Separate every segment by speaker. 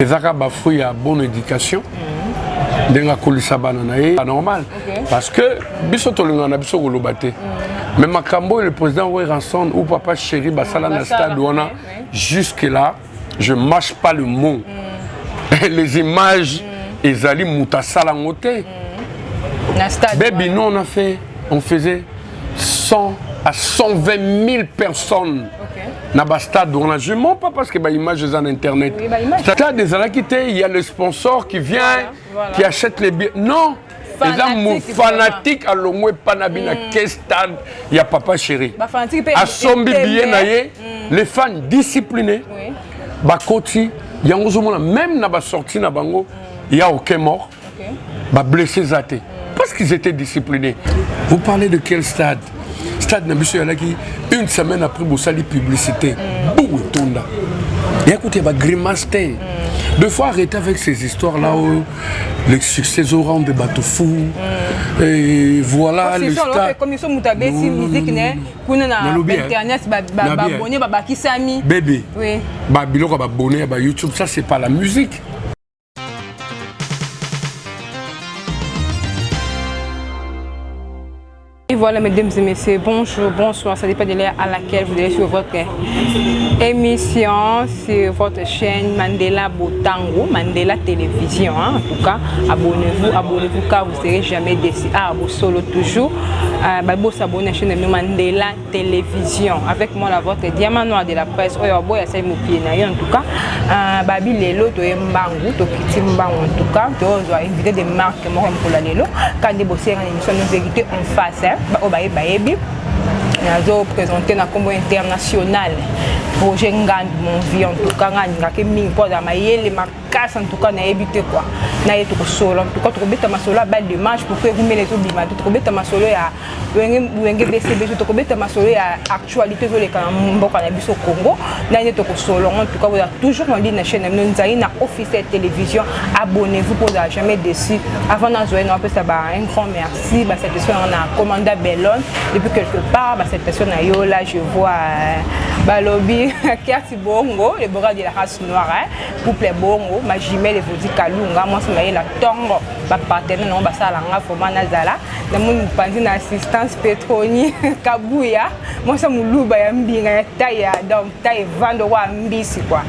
Speaker 1: Les Arabes fruit à bonne éducation. Denga kolisa bananae normal parce que bisoto lingana biso kolobate. Mais Makambo et le président Ranson ou papa chéri basala na stade wana jusque là je mâche pas le mot. Les images ezali mutasala ngote. Baby nous on faisait 100 à 120 000 personnes. Nabastad, je ne mens pas parce que les images sont sur internet. Il y a le sponsor qui vient, qui achète les billets. Non, les fanatiques à l'omoué panabina stade, il y a papa chéri. À son billet, les fans disciplinés, bakoti, il y a même dans la sortie na bango, il y a aucun mort, blessé zaté parce qu'ils étaient disciplinés. Vous parlez de quel stade? Stade Nabiso Yalaki, une semaine après Boussali publicité. Bouh, Tonda. Et écoutez, il grimace. Deux fois arrêter avec ces histoires-là où les succès au rang de bateaux fous. Et voilà le stade.
Speaker 2: Commission Moutabé, si musique n'est qu'on a internet, babonné, babakisami.
Speaker 1: Bébé. Oui. Babilo, babonné, YouTube, ça c'est pas la musique.
Speaker 2: Et voilà, mesdames et messieurs, bonjour, bonsoir, ça dépend de l'heure à laquelle vous allez sur votre émission, sur votre chaîne Mandela Botango, Mandela Télévision. Hein. En tout cas, abonnez-vous car vous ne serez jamais déçus. Ah, vous solo toujours. Vous s'abonnez à la chaîne Mandela Télévision. Avec moi, la votre diamant noir de la presse. En tout cas, Babi Lelo, tu es Mbangu, tu es Mbangu. En tout cas, tu dois inviter des marques pour la Lelo. Quand vous bossez en émission, nos vérités en face. Nous avons présenté un combo international. Projet Ngand, mon vie, en tout cas, je en tout cas, évité quoi. En tout cas, tu as solo belle démarche pour que vous mettez les autres bimates. Tu as solo à BCBG, tu as solo à actualité sur les cannabis au Congo. En tout cas, vous avez toujours en ligne chaîne nous avons officiel télévision. Abonnez-vous pour ne jamais déçu. Avant d'envoyer un grand merci. Cette personne a commandé Bellon depuis quelque part. Cette personne là, je vois Balobi, Kerti Bongo, les bras de la race noire, couple Bongo, ma jumelle et vous dit Kalunga, moi c'est la tongue, ma partenaire non basa langa format nazala, la mon panzi na assistance Petroni, Kabouya, moi c'est mon loup bayambinga taille donc taille vendre wa mbisi quoi.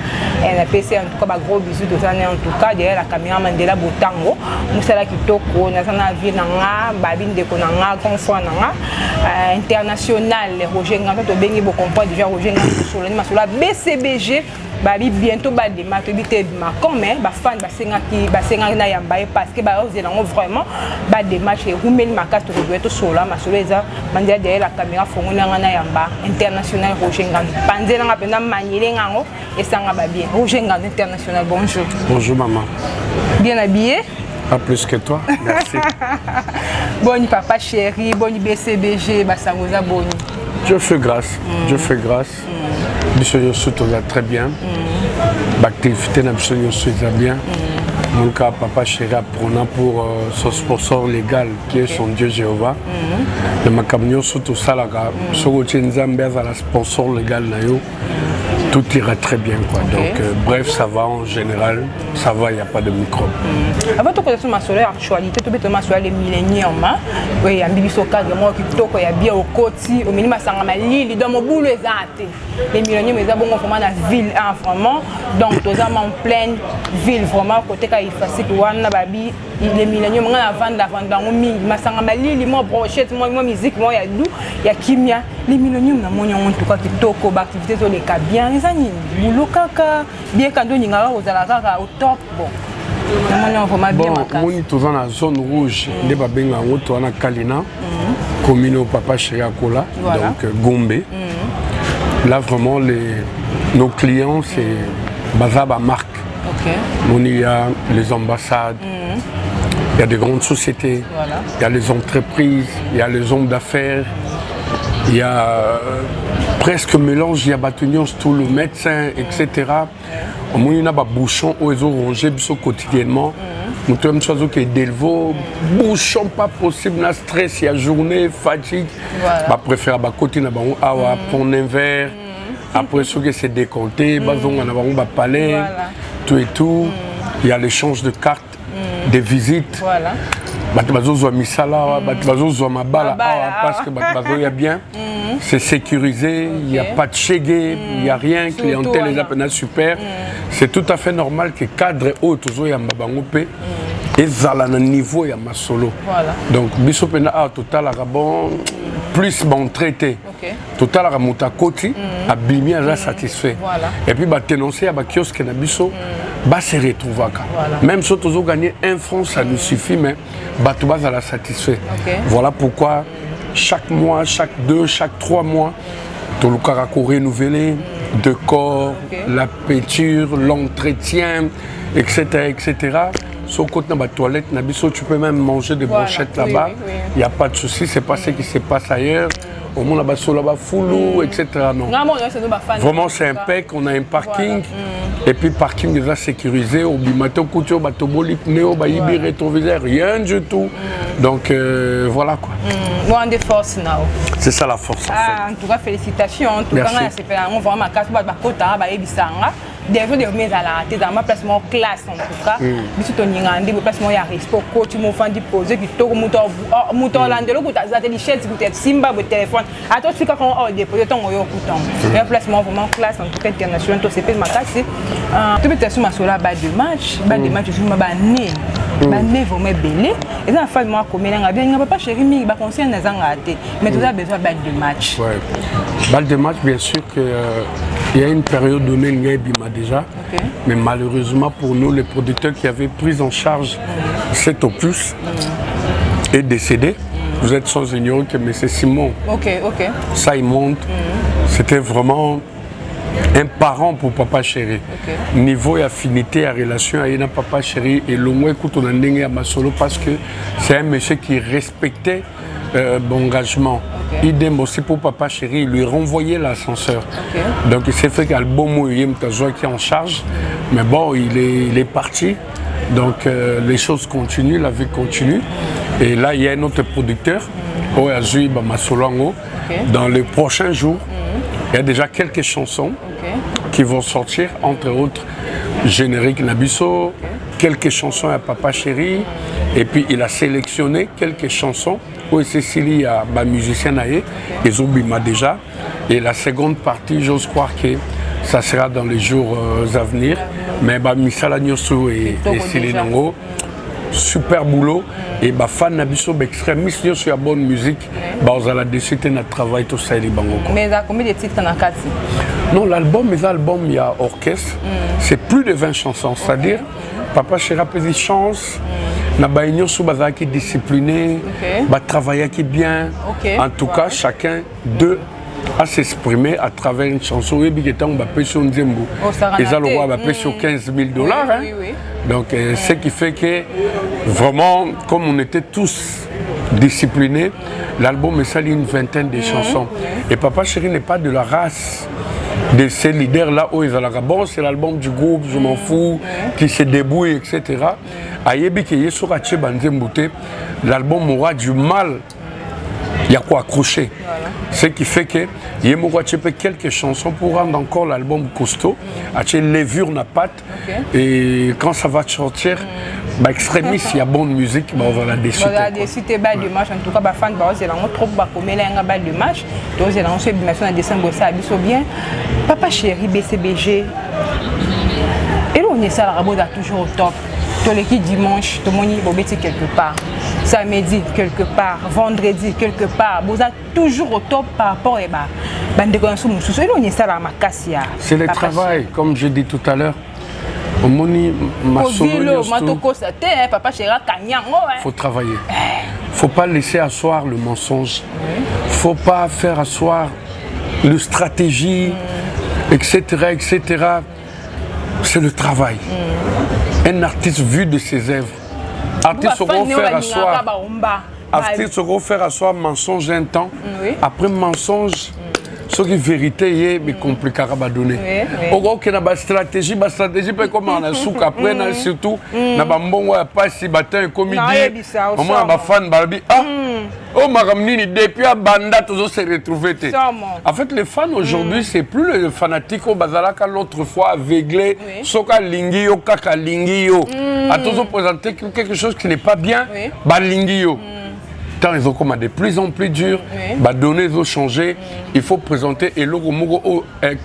Speaker 2: Et la PC en tout cas gros bisous de ça en tout cas derrière la caméra Mandela Botango, musala kitoko na sana vie nanga, babine de konanga, confort nanga, international Roger Ngando to bengi bo comprendre déjà Roger Ngando sur le masula BCBG. Babi bientôt ba de matobité ma comme ba fan ba senga na yamba parce que ba oser vraiment ba de match et rumeli makasi to doit to sola masoleza mandia derrière la caméra fongona na yamba international Roger Ngando panzela nga pena manyele ngango et sanga ba bien Roger Ngando international. Bonjour.
Speaker 1: Bonjour maman.
Speaker 2: Bien habillé?
Speaker 1: Pas plus que toi. Merci.
Speaker 2: Boni papa chéri, boni BCBG ba sangoza boni.
Speaker 1: Je fais grâce. Je fais grâce. Bisogno surtout très bien. L'activité n'a besoin de bien. Mon cas, papa chéri apprenant pour son sponsor légal qui est son Dieu Jéhovah. Le macabrio surtout ça là, sur le Nzambe à la sponsor légal nayo. Tout ira très bien quoi. Okay. Donc bref, ça va en général, ça va, il n'y a pas de microbes.
Speaker 2: Avant de connaître ma soeur actualité, tu peux sur les milléniums. Oui, il y a un bibiso cadre moi qui toque, il y a bien au côté, au minimum ça m'a lili dans mon boulot les milléniums ils ont bon vraiment la ville vraiment. Donc tous en pleine ville vraiment côté quand il facile pour wana babi les milléniums on a vendre dans mon mille, ma sanga lili moi brochette moi musique moi il y a dou, il y a kimia. Les milléniums na monyo en tout cas qui toque aux activités sur les cas bien. Boulot kaka bien quand on y a au top bon
Speaker 1: on est toujours dans la zone rouge les babenga on a Kalina commune papa chez Akola donc Gombe là vraiment nos clients c'est Bazaba marque on y a les ambassades il y a des grandes sociétés il y a les entreprises il y a les hommes d'affaires. Il y a presque mélange, il y a bâtonnions, tout le médecin, etc. Il y a des bouchons où ils ont rongé quotidiennement. Nous avons des choses qui sont bouchons pas possible, na stress, il y a journée, fatigue. Je préfère prendre un verre. Après, ce qui s'est décompté, on a un palais. et tout. Il y a l'échange de cartes, des visites.
Speaker 2: Voilà.
Speaker 1: Parce que il y a bien, c'est sécurisé, il n'y a pas de chégué, il n'y a rien, clientèle les appels super. C'est tout à fait normal que cadre haut, toujours il y a Mbabangopé, et Zala na niveau il y a ma solo. Donc, Bissopena a total arabon, plus bon traité. Total aramuta koti, abimi à satisfait. Et puis, bah, t'énoncer à kiosque na biso, bah, se retrouver. Même si tu as gagné 1 franc, ça nous suffit, mais bah, tu vas la satisfait. Voilà pourquoi chaque mois, chaque 2, chaque 3 mois, tu as le caractère renouvelé, de corps, la peinture, l'entretien, etc. etc. Sur le côté de la toilette, tu peux même manger des brochettes là-bas. Il n'y a pas de souci, c'est pas ce qui se passe ailleurs. Au monde là-bas, là-bas, foulou, etc. Non. Vraiment, c'est impec. On a un parking. Et puis, parking déjà sécurisé. Au bimato, couture, bateau bolip, néo, baïbi, rétroviseur, rien du tout. Donc, voilà quoi.
Speaker 2: One de force now.
Speaker 1: C'est ça la force.
Speaker 2: En tout cas, félicitations. En tout cas, on voit ma casse, des jours de mes à la tête dans ma place mon classe en tout cas biso to nyingandi bo place mon ya respect coach mo fandi poser ki to muto landelo ku ta zate di chaise ku te simba bo téléphone à toi fika kon o déposer ton yo kuton et place mon vraiment classe en tout cas international to c'est ma casse tu peux sur ma sola bas de match je me ba né vraiment belé et ça fait moi comme nga bien nga papa chéri mi ba conseil na zanga té mais tu as besoin balle de match.
Speaker 1: Ouais. Balle de match bien sûr que il y a une période donnée, Bima déjà, mais malheureusement pour nous, les producteurs qui avaient pris en charge cet opus est décédé. Vous êtes sans ignorer que M. Simon, ça il monte, c'était vraiment un parent pour Papa Chéri. Niveau et affinité, à relation avec Papa Chéri, et le moins écoute on a n'engagé à ma solo parce que c'est un monsieur qui respectait mon engagement. Idem aussi pour Papa Chéri, il lui renvoyait l'ascenseur. Donc il s'est fait qu'Album qui est en charge, mais bon, il est parti. Donc les choses continuent, la vie continue. Et là, il y a un autre producteur, Oazui Bamasolango. Dans les prochains jours, il y a déjà quelques chansons qui vont sortir, entre autres Générique Nabiso, quelques chansons à Papa Chéri. Et puis il a sélectionné quelques chansons. Oui, Cécilie, ma musicienne, ils ont bimé déjà. Et la seconde partie, j'ose croire que ça sera dans les jours à venir. Mais Misala Nyosu et Céline Nango, super boulot. Et fan Nabiso, extrémiste, sur la bonne musique. Vous allez décider de travailler tout ça.
Speaker 2: Mais il y a combien de titres dans la carte?
Speaker 1: Non, l'album, il y a orchestre. C'est plus de 20 chansons. C'est-à-dire, Papa Chéri a pris chance. Nabaïnyo Soubaza qui est discipliné, travailler qui bien. En tout cas, chacun d'eux a s'exprimer à travers une chanson. Et puis, on va payer sur Nzembo. Et ça, on va payer sur $15 000. Donc, ce qui fait que vraiment, comme on était tous disciplinés, l'album est sali une vingtaine de chansons. Et Papa Chéri n'est pas de la race de ces leaders-là où ils ont la bon, c'est l'album du groupe, je m'en fous, qui se débrouille, etc. Ayebi qui est sur l'album aura du mal, il y a quoi accrocher. Ce qui fait que il y a quelques chansons pour rendre encore l'album costaud, les levures n'a pas et quand ça va sortir, extrémiste, il y a bonne musique, on va la décider.
Speaker 2: On va la décider balle de match, en tout cas, fan c'est là trop comme un balle de match, donc c'est là on se bien à décembre ça abisso bien. Papa Chéri BCBG. Et là on est ça la rabot toujours au top. Tous les qui dimanche, tout le monde est quelque part. Samedi quelque part, vendredi quelque part. Vous êtes toujours au top par rapport à
Speaker 1: c'est le travail, comme je dis tout à l'heure. Il faut travailler. Il ne faut pas laisser asseoir le mensonge. Il ne faut pas faire asseoir la stratégie, etc. etc. C'est le travail. Un artiste vu de ses œuvres. Artiste sauront faire asseoir mensonge un temps. Après mensonge, Ce qui est vérité, mais compliqué à donner. Ok, na ba stratégie peut comment on a souk après, surtout, na ba mbongo ya passe batin comme dit, au moins ba fan balbi ah. Oh Maramnini, depuis à Banda, toujours se retrouver. En fait, les fans aujourd'hui, c'est plus le fanatique au Bazalaka l'autre fois aveuglé, Soka Lingio, Kaka Lingio. A toujours présenté quelque chose qui n'est pas bien, bah Lingio. Tant ils ont comme de plus en plus dur, bah données ont changé, il faut présenter et le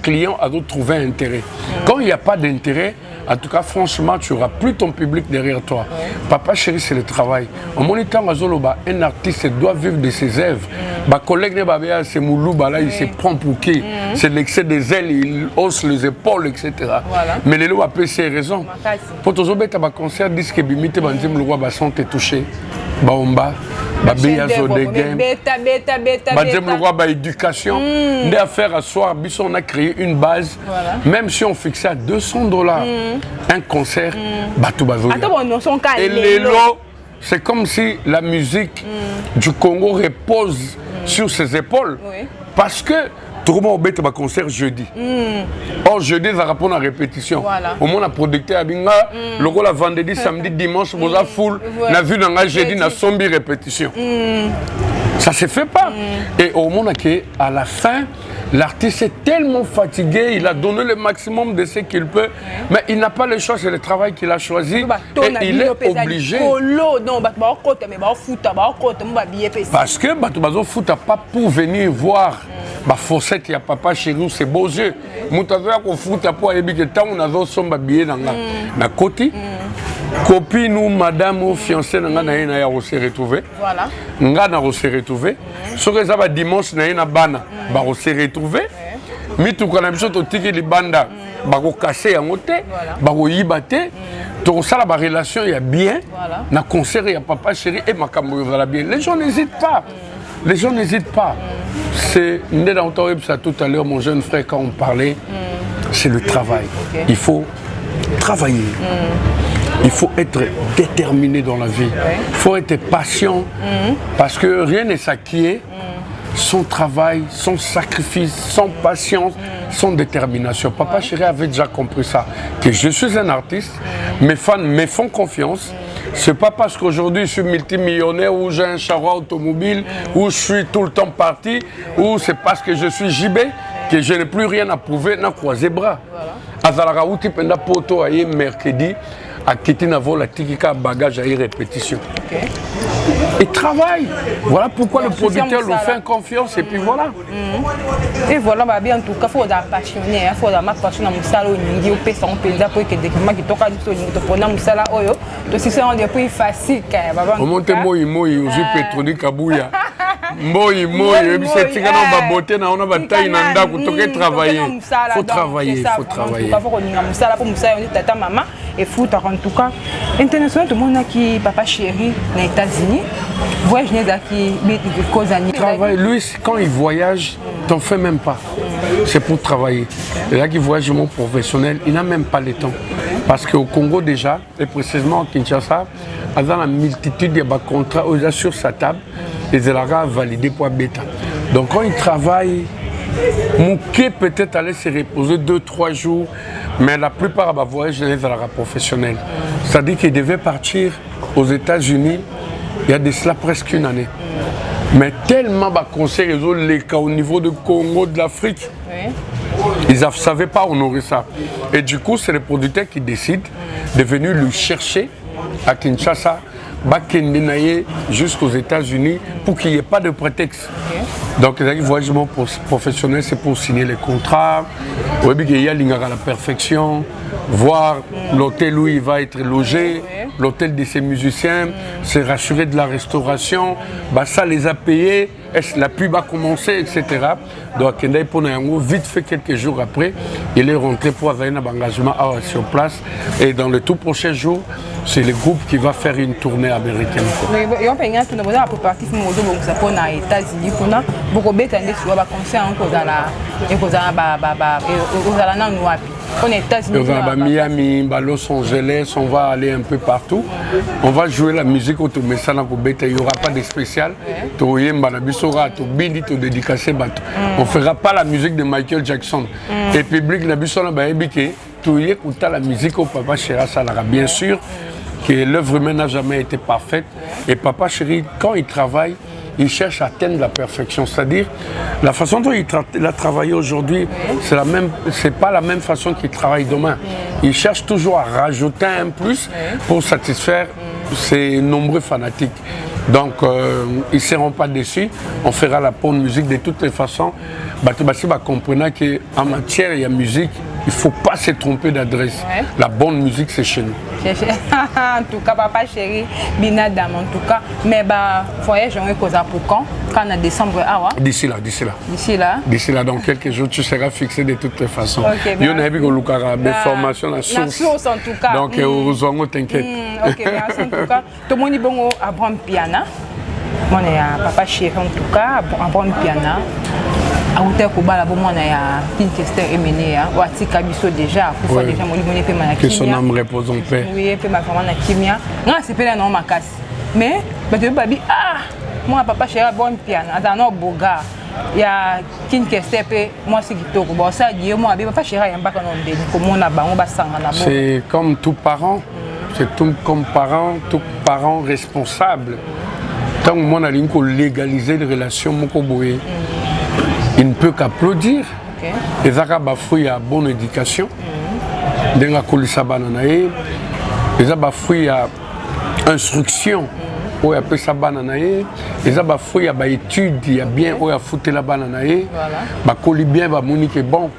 Speaker 1: client a trouvé intérêt. Quand il n'y a pas d'intérêt, en tout cas, franchement, tu n'auras plus ton public derrière toi. Papa chéri, c'est le travail. En moniteur, un artiste doit vivre de ses œuvres. Ma collègue, c'est Moulouba, là, il se prend pour qui? C'est l'excès des ailes, il hausse les épaules, etc. Voilà. Mais les lots appellent ses raisons. Pour toujours mettre un concert, disque bimité, bandim, le roi, basson, t'es touché. Baomba, Babia Zodegem, Badem le roi, ba éducation. Des affaires à soir, on a créé une base, même si on fixait à $200 un concert, Batou Bazoya. Et les lots, c'est comme si la musique du Congo repose sur ses épaules. Parce que tout le monde a un concert jeudi. Or, jeudi, ça répond à répétition. Au moins, la producteur a dit le rôle vendredi, samedi, dimanche, vous avez foule. On a vu dans la jeudi, on a sombi répétition. Ça ne se fait pas. Et au moins, à la fin, l'artiste est tellement fatigué, il a donné le maximum de ce qu'il peut, mais il n'a pas le choix, c'est le travail qu'il a choisi. Et il est obligé. Parce que Batubazo Foot n'a pas pour venir voir. Bah Fossette, il y a papa chez nous, c'est beaux yeux. Moutavea ko foot pour éviter tant on a zo somba billet dans la côté. Copine nous madame ou fiancée na na ya se retrouver. Voilà. Nga na se retrouver. Ce que ça va dimanche na bana ba se retrouver. Mi tout kana biso to tiki li banda ba ko casser en moté, ba ko yibate. Donc ça la relation il y a bien. Na concert il y a papa chéri et makambo va bien. Les gens n'hésitent pas. Les gens n'hésitent pas. C'est tout à l'heure, mon jeune frère, quand on parlait, c'est le travail. Il faut travailler. Il faut être déterminé dans la vie. Il faut être patient parce que rien n'est s'acquiert. Son travail, son sacrifice, son patience, son détermination. Papa chéri avait déjà compris ça. Que je suis un artiste, mes fans me font confiance. C'est pas parce qu'aujourd'hui je suis multimillionnaire ou j'ai un charroi automobile ou je suis tout le temps parti ou c'est parce que je suis JB que je n'ai plus rien à prouver, n'a croisé bras. Azalaka outi penda poto aye mercredi à quitter navo la tikika bagage à répétition. Et travaille. Voilà pourquoi le producteur lui fait confiance et puis voilà.
Speaker 2: Et voilà, bah bien en tout cas, il faut être passionné, il faut être passionné dans le salon, il faut être passionné pour que des gens qui toquent dans le salon, donc si c'est un des plus facile.
Speaker 1: On monte moi, aussi Petroni Kabouya. Moi, c'est tigana on va botter, on a bataille nanda pour toquer travailler. Faut travailler, faut travailler. Il faut qu'on ait un musala pour musala, on dit tata maman et foot en tout cas. International, tout le monde qui papa chéri aux États-Unis, voyage qui cause années. Travail, lui quand il voyage, t'en fais même pas. C'est pour travailler. Et là qui voyage mon professionnel, il n'a même pas le temps. Parce qu'au Congo déjà, et précisément à Kinshasa, avant la multitude de contrats sur sa table, les élèves validés pour bêta. Donc quand il travaille, Mouké peut-être aller se reposer 2-3 jours, mais la plupart va voyager les élèves professionnels. C'est-à-dire qu'il devait partir aux États-Unis il y a de cela presque une année. Mais tellement de conseils les cas au niveau du Congo, de l'Afrique, ils ne savaient pas honorer ça. Et du coup, c'est le producteur qui décide de venir lui chercher à Kinshasa, jusqu'aux États-Unis pour qu'il n'y ait pas de prétexte. Donc, les voyagements professionnels, c'est pour signer les contrats, il y a la perfection, voir l'hôtel où il va être logé, l'hôtel de ses musiciens, se rassurer de la restauration, ça les a payés, la pub va commencer, etc. Donc, vite fait quelques jours après, il est rentré pour avoir un engagement sur place. Et dans les tout prochains jours, c'est le groupe qui va faire une tournée américaine.
Speaker 2: Et on peut y aller pour partir aux États-Unis. Beaucoup de gens ont conseillé aux aux États-Unis.
Speaker 1: On va à Miami, à Los Angeles, on va aller un peu partout. On va jouer la musique au Tomesana Kobeta, il n'y aura pas de spécial. On ne fera pas la musique de Michael Jackson. Et le public n'a pas la musique au Papa Chéri Salara. Bien sûr que l'œuvre humaine n'a jamais été parfaite. Et Papa Chéri, quand il travaille, il cherche à atteindre la perfection. C'est-à-dire, la façon dont il a travaillé aujourd'hui, c'est pas la même façon qu'il travaille demain. Il cherche toujours à rajouter un plus pour satisfaire ses nombreux fanatiques. Donc, ils ne seront pas déçus. On fera la bonne musique de toutes les façons. Batubasi va comprendre qu'en matière il y a musique, il ne faut pas se tromper d'adresse. La bonne musique, c'est chez nous.
Speaker 2: En tout cas, Papa Chéri, Binadam, en tout cas. Mais voyage, on est causé pour quand en décembre.
Speaker 1: D'ici là. D'ici là, dans quelques jours, tu seras fixé de toutes les façons. Il y a des formations, la source.
Speaker 2: En tout cas.
Speaker 1: Donc, heureusement, t'inquiète.
Speaker 2: Ok, merci en tout cas. Tout le monde est bon à Abraham Piana. Moi, on est à Papa Chéri, en tout cas, à Abraham Piana. À hauteur pour la bonne il y a une question émenée ou à Tikabiso déjà pour faire déjà mon limoné peut ma
Speaker 1: que son âme repose en paix.
Speaker 2: Oui, peut ma vraiment na kimia. Non, c'est pas non ma casse. Mais tu babi moi Papa Chéri bon piano dans no boga. Il y a une question moi c'est qui toko bon ça dit moi Papa Chéri yamba quand on dit comme on a bango basanga na bon.
Speaker 1: C'est comme tout parent. C'est tout comme parent responsable. Tant que moi on a légaliser les relations moko boye. Il ne peut qu'applaudir. Et ça a fruit à bonne éducation. Denga kolisa bananae. Et ça a fruit à instruction. Ou à pesa bananae. Et ça a fruit à étude. Il y a bien ou à foutre la bananae. Ba coli bien ba monique bon.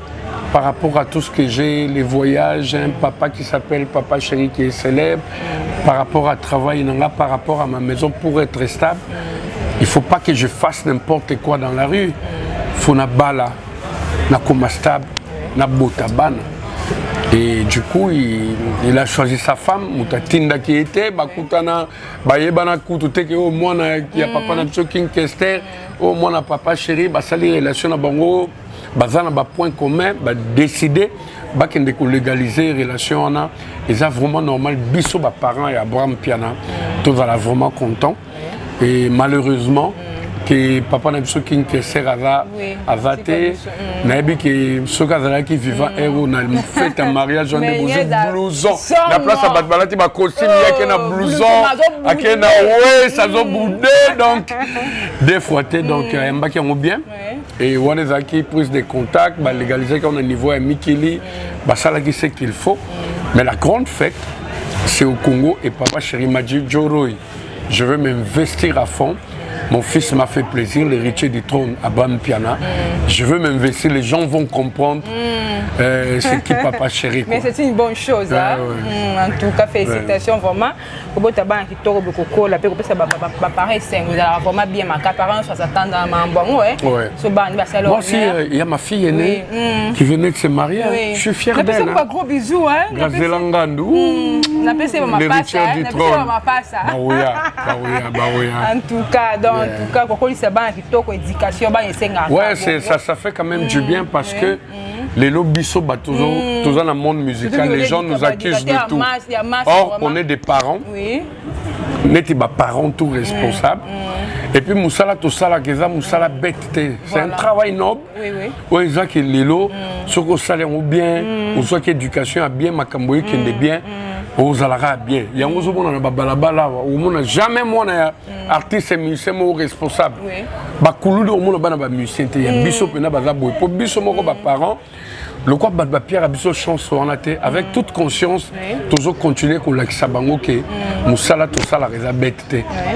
Speaker 1: Par rapport à tout ce que j'ai, les voyages, un papa qui s'appelle Papa Chéri qui est célèbre. Par rapport à travail, par rapport à ma maison pour être stable. Il ne faut pas que je fasse n'importe quoi dans la rue. Faut na bala, na komastable, na botabana. Et du coup, il a choisi sa femme, Moutatinda qui était, Bakutana, Bayebana Koutoute, au moins il y a papa na King Kester, au moins na Papa Chéri, Basali relation na Bango, Bazana ba point commun, décider, Bakende ko légaliser relation na, et ça vraiment normal, biso ba parents et Abraham Piana, tout va là vraiment content. Et malheureusement, que papa n'a pas King Kester a vaté, n'a pas que ceux qui vivent héros n'a fait un mariage on a posé blouson. La place à Batbala tu vas costume il y a un blouson, à quel ouais ça a boudé donc des fois donc il y a un qui ont bien et on est qui prise de contact, légaliser qu'on a niveau à Mikili, ça là qui sait qu'il faut. Mais la grande fête c'est au Congo et Papa Chéri m'a dit Joroy, je veux m'investir à fond. Mon fils m'a fait plaisir, l'héritier du trône, Abraham Piana. Je veux m'investir, les gens vont comprendre c'est qui Papa Chéri. Quoi.
Speaker 2: Mais c'est une bonne chose. Hein? En tout cas, félicitations vraiment. Pour que tu aies beaucoup la paix, pareil, c'est vraiment bien. Ma parents s'attendent à un bon.
Speaker 1: Moi aussi, il y a ma fille aînée qui venait de se marier. Je suis fier d'elle.
Speaker 2: Un gros bisou.
Speaker 1: L'héritier du trône.
Speaker 2: En tout cas,
Speaker 1: ouais, ça fait quand même du bien parce que les lobbies sont toujours dans le monde musical. Les gens nous accusent de tout. Or, on est des parents. On est des parents tout responsables. Et puis, Moussala, tout ça, Moussala bête. C'est un travail noble. Oui, ça qui est l'élo. Ce qu'on salaire ou bien, ou soit qu'éducation a bien, ma camboye qui est bien. Aux alara bien. Il y a un autre monde balabala où on n'a jamais moi artiste et musicien responsable. Bakoulou au monde bana musicien. Il y a biso pena bazabo. Pour biso moko ba parents. Le quoi bat Pierre a biso chance on a été avec toute conscience toujours continuer qu'on l'accès bango que Moussala tout ça la réservette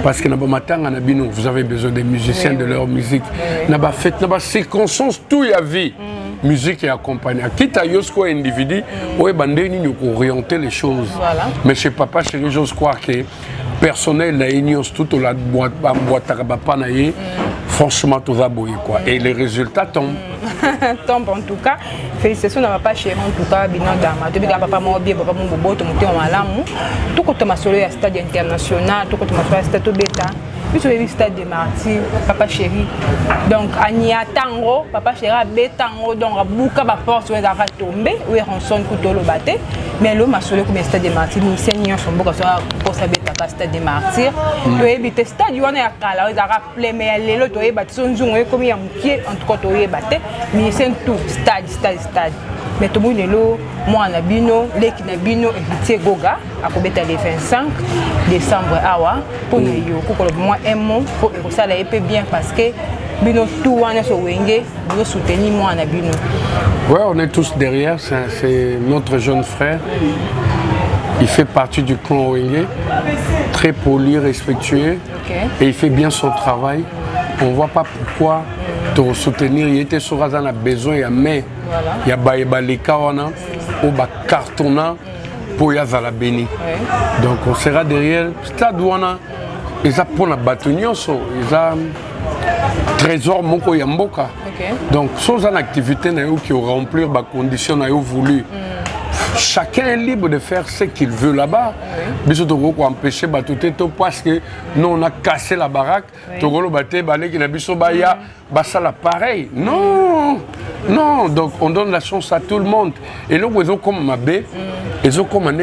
Speaker 1: parce que na ba matanga na bino vous avez besoin des musiciens de leur musique. Na ba fête na ba circonstance tout y a vie. Musique et accompagné. Quitte à Yosko individu, ouais, bandé nous orienter les choses. Mais chez Papa Chéri, j'ose croire que personnel la union tout la boîte franchement tout va bouillir quoi. Et les résultats tombent.
Speaker 2: Tombent en tout cas. Félicitations à Papa Chéri en tout cas. Binan dama. Depuis que papa m'a bien, papa mon bobo, tout mon temps malamu. Tout quand tu m'as solo à stade international, tout quand tu m'as solo à stade bêta. puis tu stade des martyrs papa chéri donc ania tango papa chéri be tango donc buka ba porte on va tomber ou rançon kutolo baté mais l'homme a solé comme stade des martyrs ni seigneur son boka so pour saber ta stade des martyrs to ebite stade wana ya kala za rappeler mais lelo to ebate son nzungu comme ya mukie en tout cas to ebate mais c'est tout stade mais tout le monde est là, moi na bino, l'équipe na bino, et Goga, à Kobeta le 25 décembre awa pour yo, pour moi un mot pour que ça l'aille bien parce que bino tout on est sur Wenge, nous soutenir moi na bino.
Speaker 1: Ouais, on est tous derrière, c'est notre jeune frère. Il fait partie du clan Wenge, très poli, respectueux, et il fait bien son travail. On ne voit pas pourquoi te soutenir. Il était sur Razan a besoin, mais il y a Baïbalika, ou Cartona pour Yazala Beni. Donc on sera derrière. Stade Wana, ils ont pour la bâtonnière, ils ont trésor Moko Yamboka. Donc, sans une activité qui remplir les conditions voulu. Chacun est libre de faire ce qu'il veut là-bas. Mais surtout pour empêcher tout parce que nous on a cassé la baraque. Togolo baté balé qui n'a biso baya ça l'appareil. Non, non. Donc on donne la chance à tout le monde. Et là ils ont comme Mabé, ils ont comme un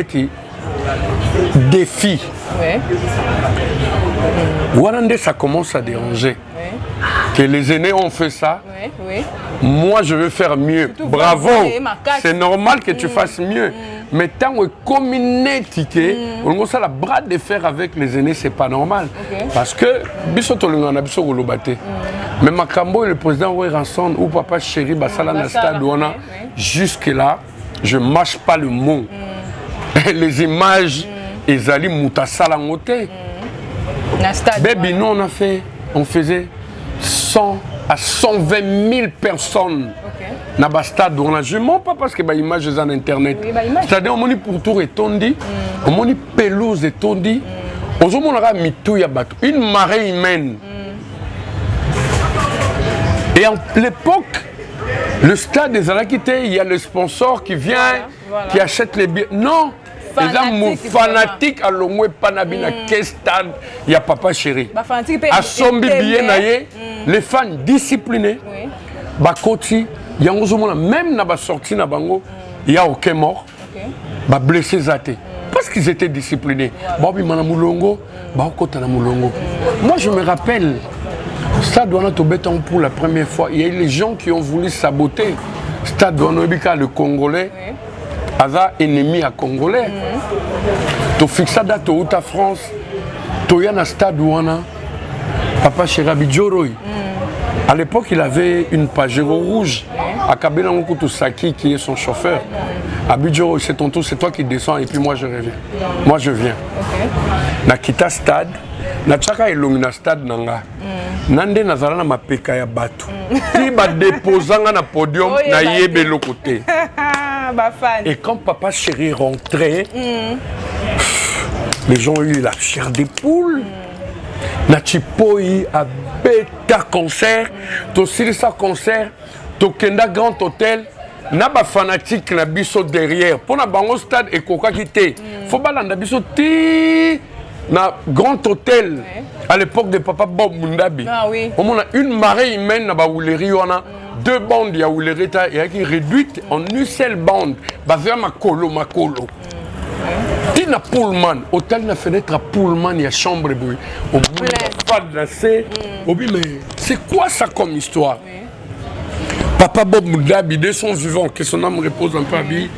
Speaker 1: défi. Warande ça commence à déranger. Que les aînés ont fait ça. Moi, je veux faire mieux. Bravo. C'est normal que tu fasses mieux. Mais tant que communauté, on a la bras de fer avec les aînés, c'est pas normal. Parce que, mais Makambo et le président Ranson ou papa chéri, jusque-là, je ne mâche pas le mot. Les images, ils allaient moutasalangoté. Baby, nous, on faisait 100 à 120 000 personnes dans le stade. Je ne mens pas parce que les images sont en internet. C'est-à-dire on m'a pour tout étondi, on m'a pelouse étondi, on a une marée humaine. Et à l'époque, le stade des Alakités, il y a le sponsor qui vient, qui achète les billets. Non! Les fanatiques à l'omoué panabina quel stade il y a papa chéri à sombi bien les fans disciplinés bakoti il y a même na ba sorti na bango il y a aucun mort ba blessé zaté parce qu'ils étaient disciplinés babi mana mulongo ba kota na mulongo. Moi je me rappelle stade wana to beton pour la première fois il y a eu les gens qui ont voulu saboter stade wana le Congolais Aza ennemi à Congolais. Tu fixes date au France. Tu y a un stade ouana. Papa Chérabi Djoroy. À l'époque, il avait une Pajero rouge. À Kabila Saki qui est son chauffeur. Abidjoro, c'est ton tour, c'est toi qui descends et puis moi je reviens. Moi je viens. Na kita stade. Na chaka elongina stade nanga. Nande nazala na mapeka ya batu. Ti ba déposanga na podium na yebe le côté. Et quand papa chéri rentrait, les gens ont eu la chair des poules. Nachipoi a bêta concert, to silisa concert, to kenda grand hôtel. Na ba fanatique na biso derrière. Pour na bango stade et coca quitté. Faut balanda biso ti na grand hôtel à l'époque de papa Bob Mundabi. On a une marée humaine na ba Wuleri wana. 2 bandes ya Wulerita et qui réduite en une seule bande. Basé à Makolo. Tina Pullman, hôtel na fenêtre à Pullman, il y a chambre bruit. On pas danser. Mais c'est quoi ça comme histoire? Papa Bob Mundabi, de son vivant, que son âme repose un peu à vie.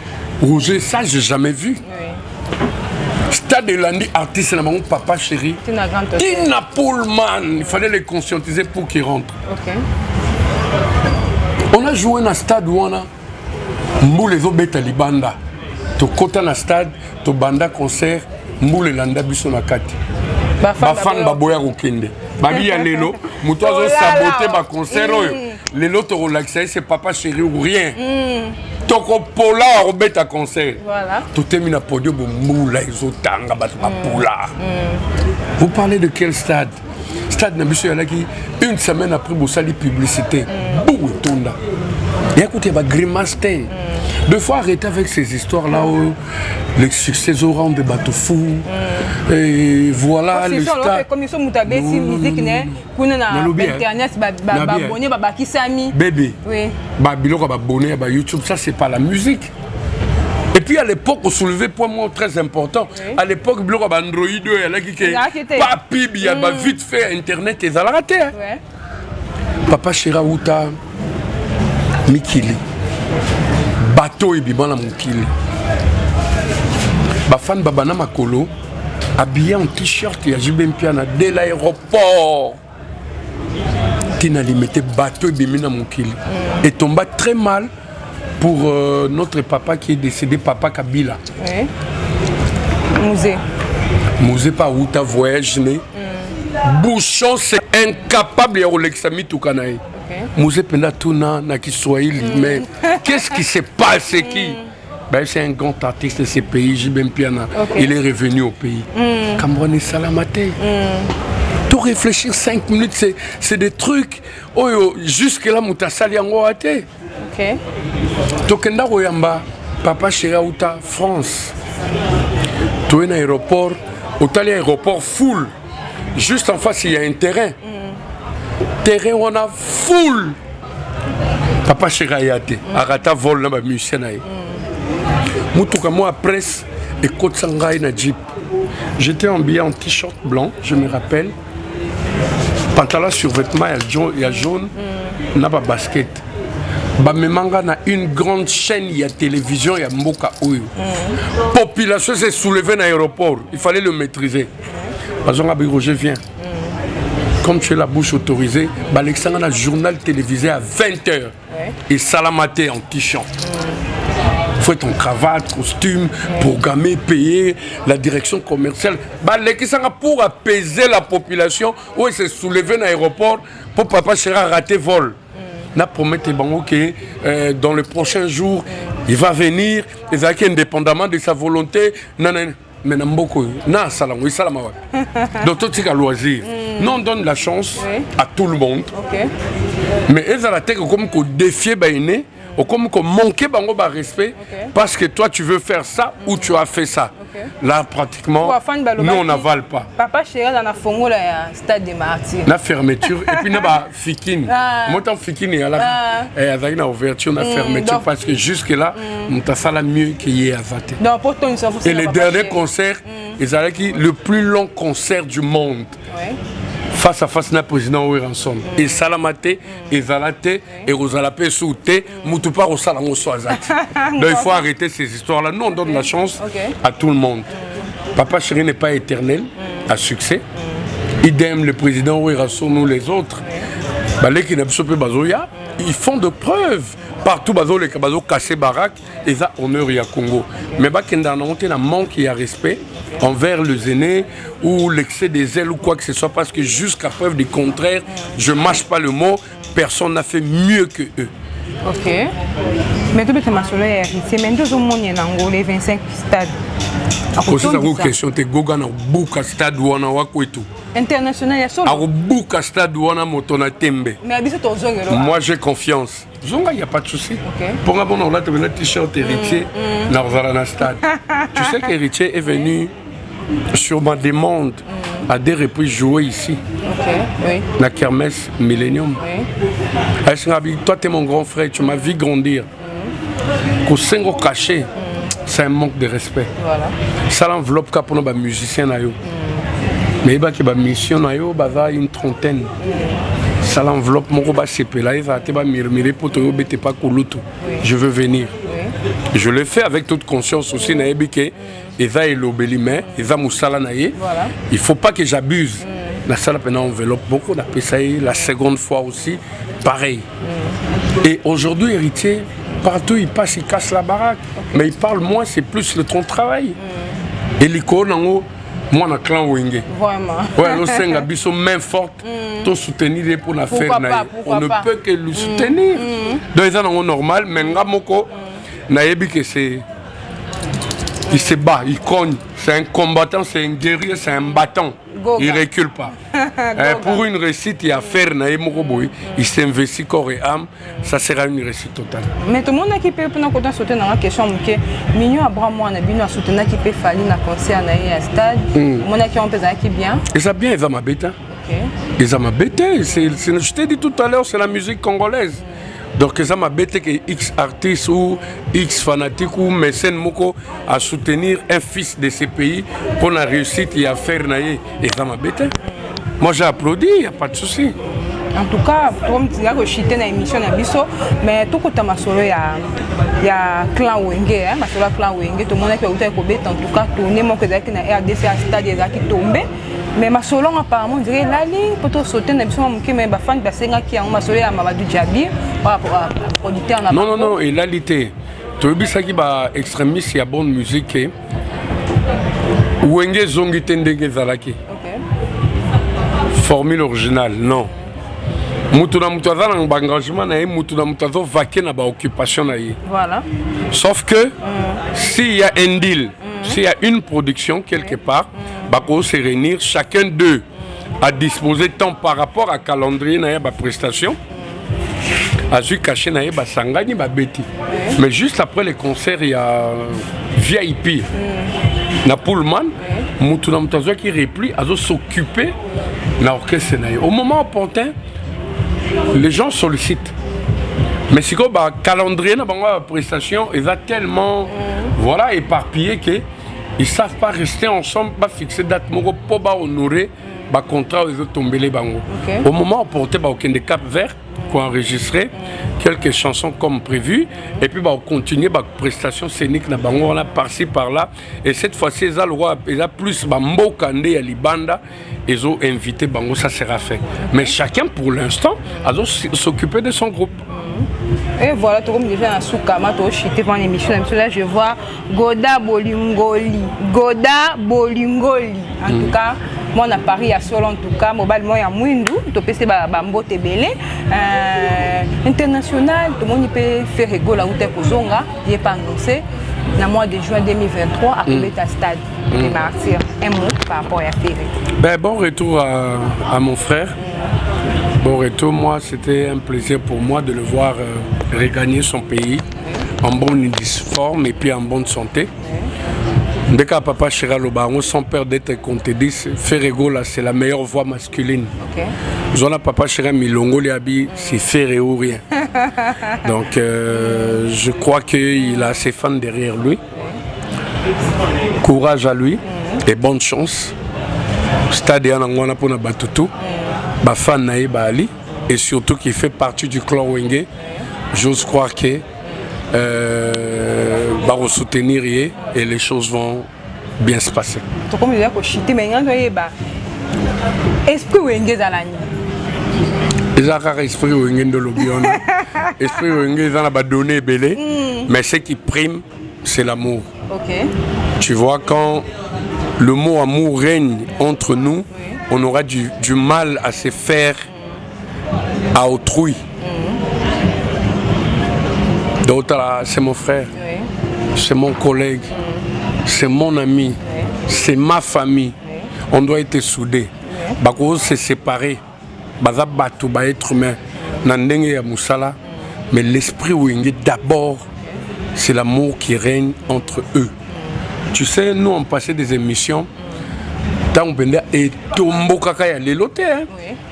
Speaker 1: Roger, ça j'ai jamais vu. Stade de Landi, artiste, là, mon papa chéri. Tina Pullman, il fallait les conscientiser pour qu'ils rentrent. On a joué dans le stade où on a Mboule Zobeta Libanda. Tu côté dans le stade, tu banda concert, Mboule Landa Biso Nakati. Bafan Baboya Rukende. Babi ya Lelo, Moutozo saboté ba concert. Lelo te relaxé, c'est papa chéri ou rien. Toko Pola Robeta concert. Tu termines à podium, Mboula, Izotanga, Batmapoula. Vous parlez de quel stade? Stade Nabiso Yalaki, une semaine après Boussali publicité. Et écoutez, bah grimace. Deux fois arrêter avec ces histoires-là où les succès au rang de bateaux fous. Et voilà le stade.
Speaker 2: Comme ils sont moutabés, si musique n'est qu'on a internet, abonné, qui s'ami.
Speaker 1: Bébé.
Speaker 2: Oui.
Speaker 1: Biloko abonné à YouTube, ça c'est pas la musique. Et puis à l'époque, on soulevait point moi très important. Oui. À l'époque, Biloko Android, il y a pas pib, il y a vite fait internet et ça l'a raté. Papa Chéra Outa, Mikili. Bateau et bibana mukili. Bafan babana makolo habillé en t-shirt et ajibem piana dès l'aéroport. Tina li mettait bateau et bimina mukili. Et tomba très mal pour notre papa qui est décédé, papa Kabila.
Speaker 2: Oui. Musée.
Speaker 1: Musée pas où ta voyage né. Bouchon c'est incapable de l'examen tout canaï. Musée penda tuna na Kiswahili, mais qu'est-ce qui s'est passé qui ben, c'est un grand artiste de ce pays, Jibem Piana. Il est revenu au pays. Cameroun et Salamate. Tout réfléchir 5 minutes, c'est des trucs. Oh, jusque là, Moutasali en Ouate. Tokenda Royamba, Papa Chéra Outa, France. Tout un aéroport, au aéroport full. Juste en face, il y a un terrain. Terrain, on a full. Papa Chéra Yate, Arata vol dans ma musicien. Moutouka, moi, presse et Côte Sangaï na Jeep. J'étais habillé en t-shirt blanc, je me rappelle. Pantalon sur vêtements, il y a jaune, n'a pas basket. Bamemanga na une grande chaîne, il y a télévision, il y a Mboka Oyo. Population s'est soulevée dans l'aéroport, il fallait le maîtriser. Bazonga Roger vient. Comme tu es la bouche autorisée, Alexandre a un journal télévisé à 20h. Et Salamate en t-shirt. Il faut être en cravate, costume, programmer, payer, la direction commerciale. Pour apaiser la population, où il s'est soulevé dans l'aéroport pour Papa Chéra rater vol. On a promis que dans les prochains jours, il va venir, indépendamment de sa volonté. Mais donc tout est à loisir. Nous on donne la chance à tout le monde. Mais ils ont la tête comme qu'on défie Baïné, ou comme qu'on manque de respect parce que toi tu veux faire ça ou tu as fait ça. Là pratiquement, nous on n'avale pas.
Speaker 2: Papa Chéra dans la fongo la stade de Martyrs.
Speaker 1: La fermeture et puis na fikine. Moi tant fikine et à la avec une ouverture na fermeture parce que jusque là on t'a fait la mieux qu'il y ait avaté. Et le dernier concert, ils avaient le plus long concert du monde. Face à face na président Oueranson et Salamate et Zalate et Rosalapé Souté Moutoupa Rosalango Soazati. Donc il faut arrêter ces histoires là. Nous on donne la chance à tout le monde. Papa Chéri n'est pas éternel à succès. Idem le président Oueranson, nous les autres. Ils font de preuves. Partout, les Kabazo cassé baraque, et ça, honneur à Congo. Mais il manque de respect envers les aînés ou l'excès des ailes ou quoi que ce soit, parce que jusqu'à preuve du contraire, je ne mâche pas le mot, personne n'a fait mieux que eux.
Speaker 2: Ok. Mais tout le monde c'est même deux hommes en les 25 stades.
Speaker 1: C'est une question de Goga na buka stade wana wako etu.
Speaker 2: International ya solo.
Speaker 1: A buka stade wana motona tembe.
Speaker 2: Mais abiso to zonga lo.
Speaker 1: Moi j'ai confiance. Zonga il y a pas de souci. Pour moi on a un t-shirt héritier na Rosana stade. Tu sais qu'héritier est venu sur ma demande à des reprises jouer ici.
Speaker 2: Oui.
Speaker 1: La kermesse Millennium. Oui. Toi tu es mon grand frère, tu m'as vu grandir. Kosengo caché. C'est un manque de respect. Voilà. Ça l'enveloppe pour nos musiciens. Mais il y a une mission, il y a une trentaine. Ça l'enveloppe, je veux venir. Je le fais avec toute conscience aussi. Il ne faut pas que j'abuse. La salle enveloppe beaucoup. La seconde fois aussi, pareil. Et aujourd'hui, héritier, partout il passe, il casse la baraque. Mais il parle moins, c'est plus le ton travail. Et l'icône en haut, moi, on a clan Wenge. Vraiment. Ouais, nous sommes à biso main forte, tout soutenir pour la faire. On ne peut que le soutenir. Donc, c'est normal, mais Ngamoko, naïbi que c'est. Il se bat, il cogne. C'est un combattant, c'est un guerrier, c'est un bâton.
Speaker 2: Goga.
Speaker 1: Il ne recule pas. Pour une réussite, il y a faire il s'investit corps et âme, ça sera une réussite totale.
Speaker 2: Mais tout le monde qui peut nous sauter dans la question, Mignon Abraham, on a soutenu qui peut faire un concert à stade. Mon qui on peut qui bien.
Speaker 1: Et ça bien, ils ont ma bête. Ils ont ma bête. Je t'ai dit tout à l'heure, c'est la musique congolaise. Donc, ça m'a bête que X artiste ou X fanatique ou mécène moko à soutenir un fils de ces pays pour la réussite et à faire naïe. Et ça m'a bête. Moi, j'ai applaudi, il n'y a pas de souci.
Speaker 2: En tout cas, comme tu as chité dans l'émission, mais tout le temps, il y a clan Wenge, clan Wenge, tout le monde qui a été en tout cas, tourné, mon que na RDC à stade, qui tombé. Mais ma solo apparemment on dirait là pour tout sauter na biso moké mais ba fan basenga ki ma solo ya Mamadou Djabi par rapport à producteur na
Speaker 1: non et l'alité to bisaki ba extrémiste ya bonne musique Wenge zongi tendenge zalaki formule originale non mutu na mutu azana ba engagement na mutu na mutu azo vaquer na ba occupation na ye
Speaker 2: voilà
Speaker 1: sauf que s'il y a un deal s'il y a une production quelque part bako se réunir chacun d'eux à disposer temps par rapport à calendrier na ba prestation a su caché na ba sangani ba beti mais juste après les concerts il y a VIP na Pullman mutu na mutu qui replie azo s'occuper na orchestre na au moment opportun les gens sollicitent. Mais si le calendrier de la prestation est tellement voilà, éparpillé qu'ils ne savent pas rester ensemble, pas fixer date pour honorer le contrat où ils ont tombé les bangos. Au moment où on portait des Cap Vert, pour enregistrer quelques chansons comme prévu, et puis on continue la prestation scénique na bango là par-ci par-là. Et cette fois-ci, ils ont plus Bambo Kande à Libanda, ils ont invité bango, ça sera fait. Mais chacun pour l'instant a s'occuper de son groupe.
Speaker 2: Et voilà, tout comme déjà un soukama, tout chité pendant l'émission, là je vois Goda Bolingoli. En tout cas, moi on a Paris à Sol en tout cas, mobile moi à Mwindu, tout PC Bambo Tebele, international, tout le monde peut faire rigolo là où t'es Kozonga, il n'est pas annoncé. Dans le mois de juin 2023 à Kobeta Stade de Martyrs. Un mot par rapport à Ferré.
Speaker 1: Bon retour à mon frère. Bon retour, moi c'était un plaisir pour moi de le voir regagner son pays en bonne forme et puis en bonne santé. Dès qu'à papa Chira Lobaron, son père d'être compté 10, Ferrego là c'est la meilleure voix masculine. Zona papa Chira Milongo Liabi, c'est Ferré ou rien. Donc je crois qu'il a ses fans derrière lui. Courage à lui et bonne chance. Stade Yanangwana pour Batutu. Bafan Naïb Ali et surtout qui fait partie du clan Wenge, j'ose croire que va soutenir et les choses vont bien se passer.
Speaker 2: Comme il y a esprit Wenge Zalani.
Speaker 1: Ils ont esprit Wenge de l'Obion. Esprit Wenge ils ont donné belé, mais ce qui prime c'est l'amour. Tu vois quand le mot amour règne entre nous. On aura du mal à se faire à autrui. D'autres, c'est mon frère, c'est mon collègue, c'est mon ami, c'est ma famille. On doit être soudés. Bako se séparer, baza batu ba être humain, nandenge ya musala. Mais l'esprit Wenge d'abord, c'est l'amour qui règne entre eux. Tu sais, nous on passait des émissions. Et Tombo Kakaya Lelote,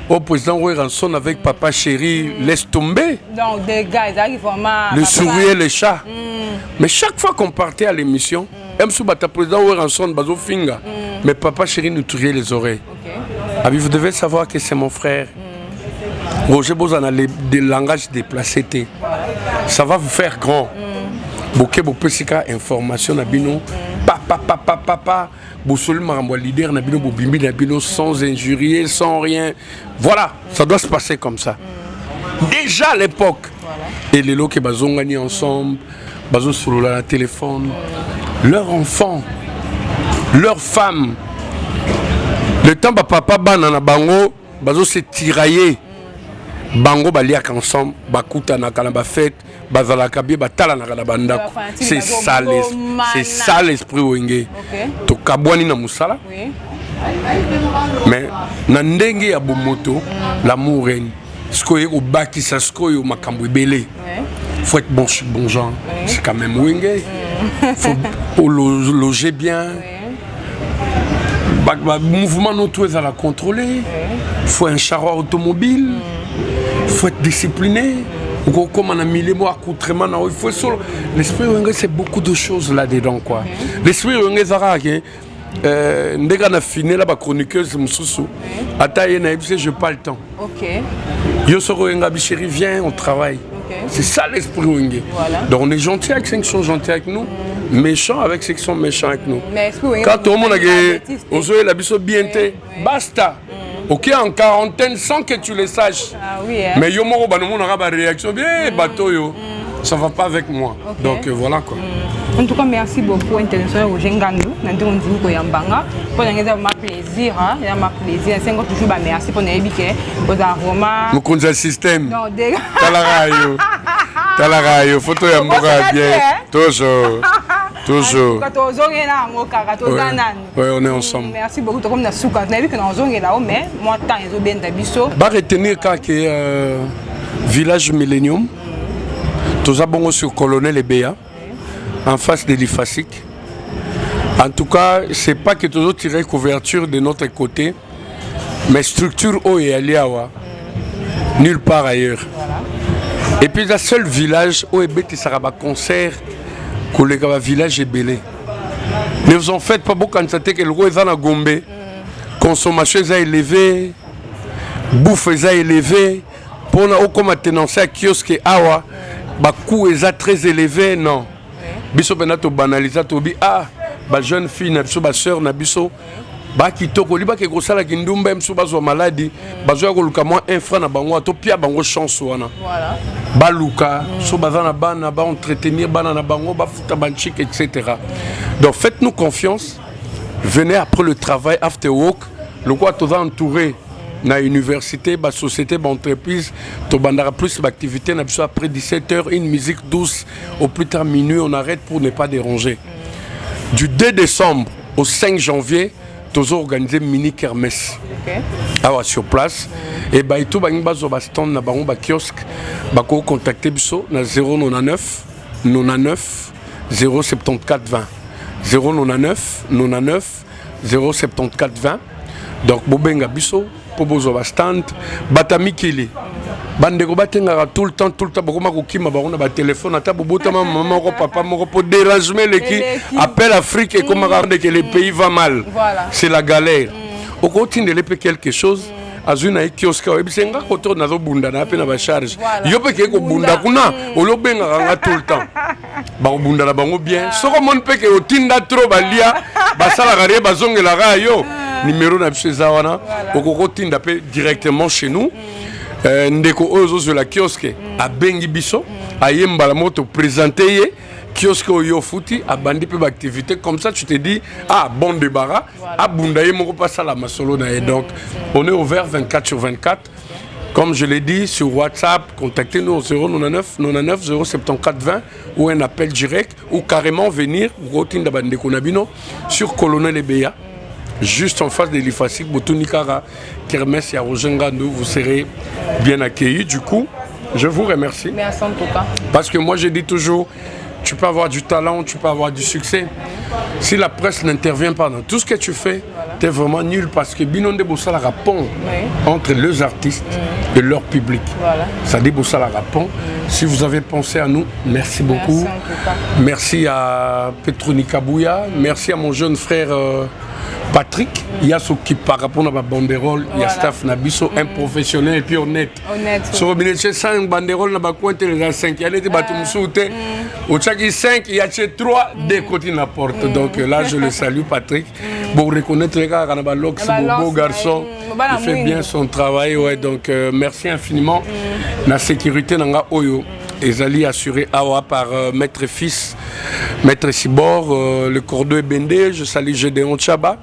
Speaker 1: au président Ranson avec papa chéri, laisse tomber.
Speaker 2: Donc des gars, ils arrivent vraiment.
Speaker 1: Le sourire, les chats. Mais chaque fois qu'on partait à l'émission, M. président Ranson, Bazo Finga, mais papa chéri nous touillait les oreilles. Vous devez savoir que c'est mon frère. Roger Bozan a des langages déplacés. Ça va vous faire grand. Bouquet Bopesika, information, Nabino, papa. Boussol Marambois leader Nabino Bobimbi Nabino sans injurier, sans rien. Voilà, ça doit se passer comme ça. Déjà à l'époque, et les lots qui ont gagné ensemble, Bazo sur la téléphone, leurs enfants, leurs femmes. Le temps papa banana bango, Bazo s'est tiraillé. bango baliaka ensemble bakutanaka na bafete bazalaka bien batalanaka na bandako. C'est ça l'esprit wenge tokabwani na musala mais na ndenge ya bomoto l'amour règne sikoyo obakisa sikoyo makambo ebele. Faut être bon genre, c'est quand même wenge. Faut loger bien. Mouvement notre à la contrôler. Faut un char automobile. Faut être discipliné. Comme on a mis les mots accoutrement, il faut solo. L'esprit wenge c'est beaucoup de choses là-dedans quoi. L'esprit wenge zara que ndega na fini la ba chroniqueuse mususu. Ataye na ebise je pas le temps. OK. Yo soro wenga bichéri viens on travaille. C'est ça l'esprit wenge. Voilà. Donc on est gentil avec ceux qui sont gentils avec nous, méchants avec ceux qui sont méchants avec nous. Quand tout le monde a on se la biso bien basta. Ok, en quarantaine sans que tu le saches. Ah oui. Mais yo moro ba no mon aura réaction bien bateau yo. Ça va pas avec moi. Okay. Donc voilà quoi.
Speaker 2: En tout cas, merci beaucoup international au Gengandu. Nanti on dit que yambanga. Pour nous ça m'a plaisir, hein. Ça m'a plaisir. C'est encore toujours merci pour nous ébiquer. Pour vraiment.
Speaker 1: Mon compte système. Non, dégage. Talarayo. Photo yamboka bien. Toujours. Toujours. Oui, on est ensemble.
Speaker 2: Merci beaucoup. Comme na souka. On a vu que nous sommes là, mais moi tant ils ont bien d'abisso.
Speaker 1: Bah retenir que village Millennium. Tous abonnés sur Colonel Ebea, en face de l'IFASIC. En tout cas, ce n'est pas que tous tiré couverture de notre côté, mais structure où est allée nulle part ailleurs. Voilà. Et puis, le seul village où est bête, ça va concert, que le village est belé. Ne vous en faites pas beaucoup quand ça que le roi est dans Gombe. Consommation est élevée, bouffe est élevée, pour qu'on a tenancé à kiosque et awa. Bakou est très élevé, non. Biso benato banalisa tobi ba jeune fille na biso ba sœur na biso ba kitoko liba ke kosala kindumba mso bazwa maladie bazwa ko luka moi un franc na bango to pia bango chance wana. Voilà. Ba luka so bazana bana ba entretenir bana na bango ba futa banchik etc. Donc faites-nous confiance. Venez après le travail after work, le quoi tout entouré. Na université, ba société, ba entreprise, to bandara plus d'activité, na biso après 17h, une musique douce, au plus tard minuit, on arrête pour ne pas déranger. Du 2 décembre au 5 janvier, tous organisé mini kermesse. Okay. Alors sur place, et bah tout ba bazo ba stand na bango ba kiosque, ba ko contacter biso na 099 99 074 20. 099 99 074 20. Donc bobenga biso Pobozo stand batami kili bandeko batengaka tout le temps bakoma kokima bakona ba téléphone ata bobota maman ko papa moko pour déranger leki appel Afrique et comme regarder que le pays va mal. Voilà. C'est la galère. Au continue de lepe quelque chose azuna ikioska ebisenga koto nazo bunda na pe na ba charge yo pe ke ko bunda kuna olobenga kanga tout le temps ba bunda na bango bien soko mon pe ke otinda trop balia basala gare bazongela ga yo numéro na biso wana okoko tinda pe directement chez nous ndeko ozo sur la kiosque a bengi biso ayemba la moto présenter kiosque oyo futi a bandi pe activité comme ça tu te dis bon débarras a bundaye moko passa la masolo na donc on est ouvert 24 sur 24 comme je l'ai dit sur WhatsApp contactez-nous au 099 99 074 20 ou un appel direct ou carrément venir rotinda bandeko nabino sur Colonel Ebea. Juste en face de l'IFASIC, Botunikara, Kermesse et Arojengando, vous serez bien accueillis. Du coup, je vous remercie.
Speaker 2: Merci en tout cas.
Speaker 1: Parce que moi, je dis toujours, tu peux avoir du talent, tu peux avoir du succès. Si la presse n'intervient pas dans tout ce que tu fais, tu es vraiment nul parce que Binonde Boussala répond entre les artistes et leur public. Voilà. Ça dit Boussala répond. Si vous avez pensé à nous, merci beaucoup. Merci à Petronika Bouya, merci à mon jeune frère Patrick, il y a ce qui par rapport à ma banderole, il y a staff Nabiso, un professionnel et puis honnête. Sur le ministère, 5 banderoles, il y a 5, il y a des bâtiments sautés. Au Tchaki 5, il y a 3 des côtés de la porte. Donc là, je le salue, Patrick. Pour reconnaître les gars, c'est un beau garçon. Il fait bien son travail. Ouais, donc merci infiniment. La sécurité dans Oyo. Ezali assuré Awa par Maître Fils, Maître Sibor, le Cordeau Ebende, je salue Gédéon Chaba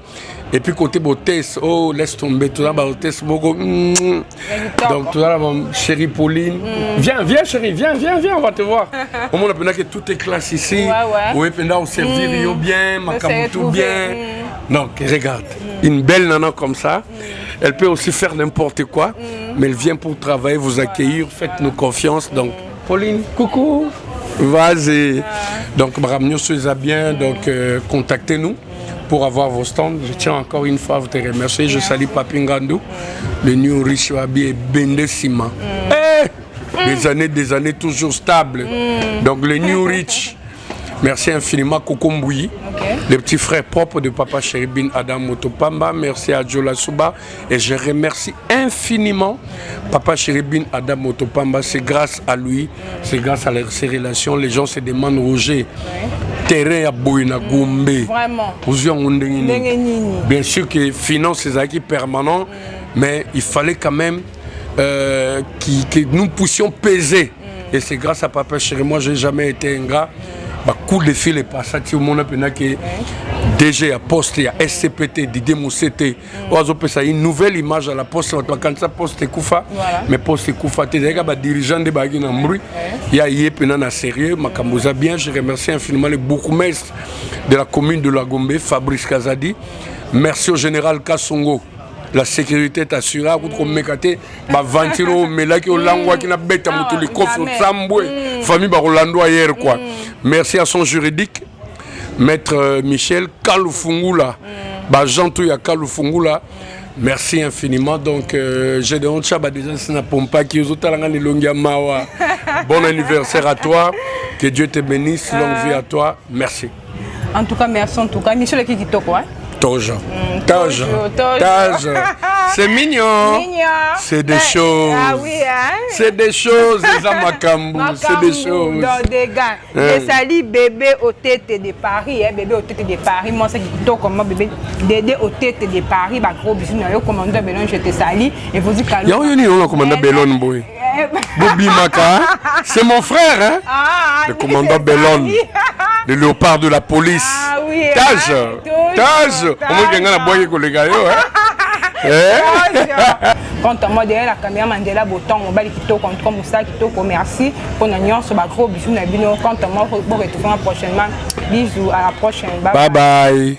Speaker 1: Et puis côté hôtesse, oh laisse tomber tout ça, hôtesse beaucoup. Donc tout ça, chérie Pauline, viens chérie, viens, on va te voir. Au moins on a que tout est classe ici. Oui, pendant au servir bien, ma tout bien. Donc regarde, une belle nana comme ça, elle peut aussi faire n'importe quoi, mais elle vient pour travailler, vous accueillir, faites-nous confiance. Donc Pauline, coucou. Vas-y. Donc, Madame soyez bien, donc contactez-nous pour avoir vos stands. Je tiens encore une fois à vous remercier. Je salue Papi Ngandou, le New Rich Wabi et Bende Sima. Des années toujours stables. Donc, le New Rich. Merci infiniment Coco Mbouyi, le petit frère propre de Papa Cheribin Adam Motopamba. Merci à Jola Souba et je remercie infiniment Papa Cheribin Adam Motopamba. C'est grâce à lui, c'est grâce à ses relations. Les gens se demandent Roger, terrain à Boina Gombe. Vraiment. Bien sûr que finance c'est acquis permanent, mais il fallait quand même que nous puissions peser. Et c'est grâce à Papa Chéri. Moi, je n'ai jamais été un gars. Coup de fil est passé au monde que DG à poste, il y a SCPT, Didier Mousseté. Une nouvelle image à la poste, quand ça poste Koufa, mais poste Koufa, tu es un dirigeant de Bagui Nambrui. Il y a Yépena sérieux, Makamboza bien. Je remercie infiniment le bourgmestre de la commune de La Gombe, Fabrice Kazadi. Merci au général Kassongo. La sécurité est assurée. Merci à son juridique, maître Michel Kalufungula. Merci infiniment. Donc, j'ai de honte déjà pompa qui bon anniversaire à toi. Que Dieu te bénisse. Longue vie à toi. Merci.
Speaker 2: En tout cas, merci en tout cas. Michel qui te quoi?
Speaker 1: Toja. C'est mignon. C'est des choses. Ah oui, hein? C'est des choses, les Amakambu. C'est des choses.
Speaker 2: Donc, des gars. Je salue bébé au tête de Paris. Bébé au tête de Paris. Moi, c'est comme bébé Dédé au tête de Paris. Gros bisous. Yo commandant Bellon, je te salue. Et vous dites que.
Speaker 1: Yo, commandant Bellon, boy. Bobby Maka, c'est mon frère, hein? Le commandant Bellon, le léopard de la police.
Speaker 2: Ah oui.
Speaker 1: Tage. Au moins, il y a un boy qui gars,
Speaker 2: Quand moi derrière la caméra Mandela Boton, on va comme ça merci pour nous sur gros bisous. Quand moi pour retrouver prochainement. Bisous à la prochaine.
Speaker 1: Bye bye.